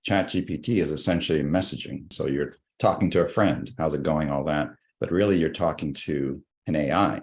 ChatGPT is essentially messaging. So you're talking to a friend, how's it going, all that. But really you're talking to an AI.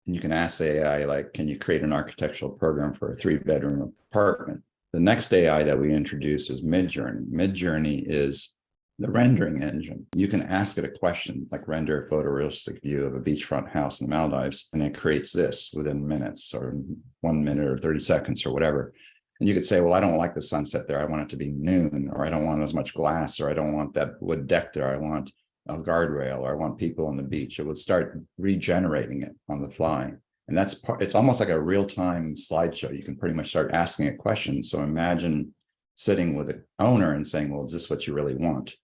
And you can ask the AI, like, can you create an architectural program for a 3-bedroom apartment? The next AI that we introduce is Midjourney. Midjourney is the rendering engine. You can ask it a question, like render a photorealistic view of a beachfront house in the Maldives, and it creates this within minutes or 1 minute or 30 seconds or whatever. And you could say, well, I don't like the sunset there. I want it to be noon, or I don't want as much glass, or I don't want that wood deck there. I want a guardrail, or I want people on the beach. It would start regenerating it on the fly. And it's almost like a real-time slideshow. You can pretty much start asking it questions. So imagine sitting with the owner and saying, well, is this what you really want?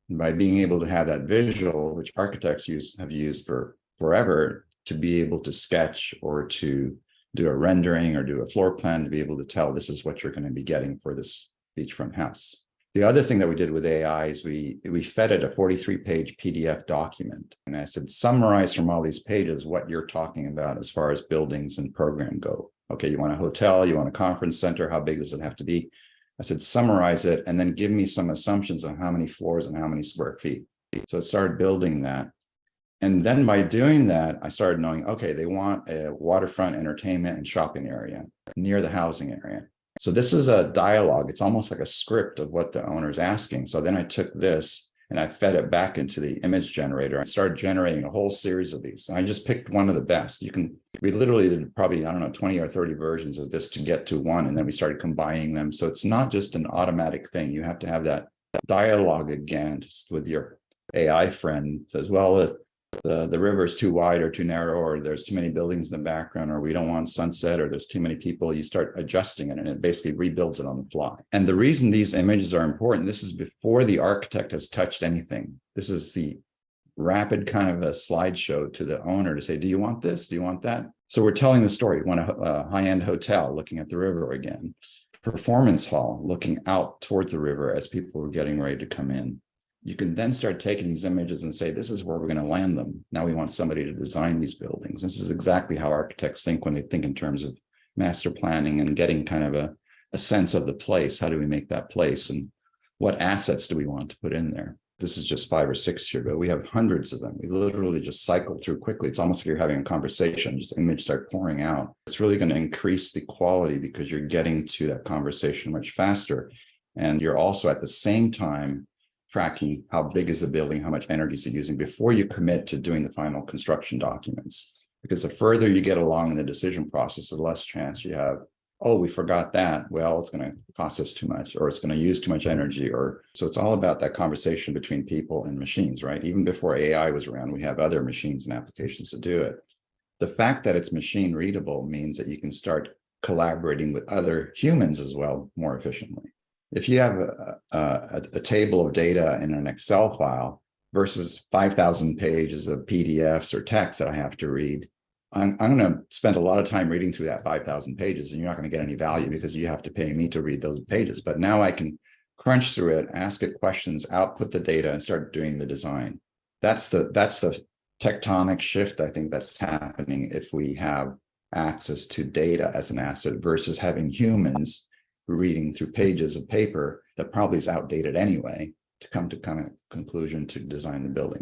And by being able to have that visual, which architects have used for forever, to be able to sketch or to do a rendering or do a floor plan, to be able to tell this is what you're going to be getting for this beachfront house. The other thing that we did with AI is we fed it a 43-page PDF document. And I said, summarize from all these pages what you're talking about as far as buildings and program go. Okay, you want a hotel, you want a conference center, how big does it have to be? I said, summarize it and then give me some assumptions on how many floors and how many square feet. So I started building that. And then by doing that, I started knowing, okay, they want a waterfront entertainment and shopping area near the housing area. So this is a dialogue. It's almost like a script of what the owner's asking. So then I took this and I fed it back into the image generator. I started generating a whole series of these. And I just picked one of the best. We literally did probably, 20 or 30 versions of this to get to one. And then we started combining them. So it's not just an automatic thing. You have to have that dialogue again with your AI friend as well. The river is too wide or too narrow, or there's too many buildings in the background, or we don't want sunset, or there's too many people. You start adjusting it and it basically rebuilds it on the fly. And the reason these images are important, this is before the architect has touched anything. This is the rapid kind of a slideshow to the owner to say, do you want this? Do you want that? So we're telling the story. We want a high-end hotel looking at the river again, performance hall looking out toward the river as people were getting ready to come in. You can then start taking these images and say, this is where we're going to land them. Now we want somebody to design these buildings. This is exactly how architects think when they think in terms of master planning and getting kind of a sense of the place. How do we make that place? And what assets do we want to put in there? This is just 5 or 6 years ago. We have hundreds of them. We literally just cycle through quickly. It's almost like you're having a conversation, just images start pouring out. It's really going to increase the quality because you're getting to that conversation much faster. And you're also at the same time tracking how big is the building, how much energy is it using before you commit to doing the final construction documents. Because the further you get along in the decision process, the less chance you have, oh, we forgot that. Well, it's going to cost us too much, or it's going to use too much energy. So it's all about that conversation between people and machines, right? Even before AI was around, we have other machines and applications to do it. The fact that it's machine readable means that you can start collaborating with other humans as well more efficiently. If you have a table of data in an Excel file versus 5,000 pages of PDFs or text that I have to read, I'm going to spend a lot of time reading through that 5,000 pages, and you're not going to get any value because you have to pay me to read those pages. But now I can crunch through it, ask it questions, output the data, and start doing the design. That's the tectonic shift, I think, that's happening if we have access to data as an asset versus having humans reading through pages of paper that probably is outdated anyway to come to kind of conclusion to design the building.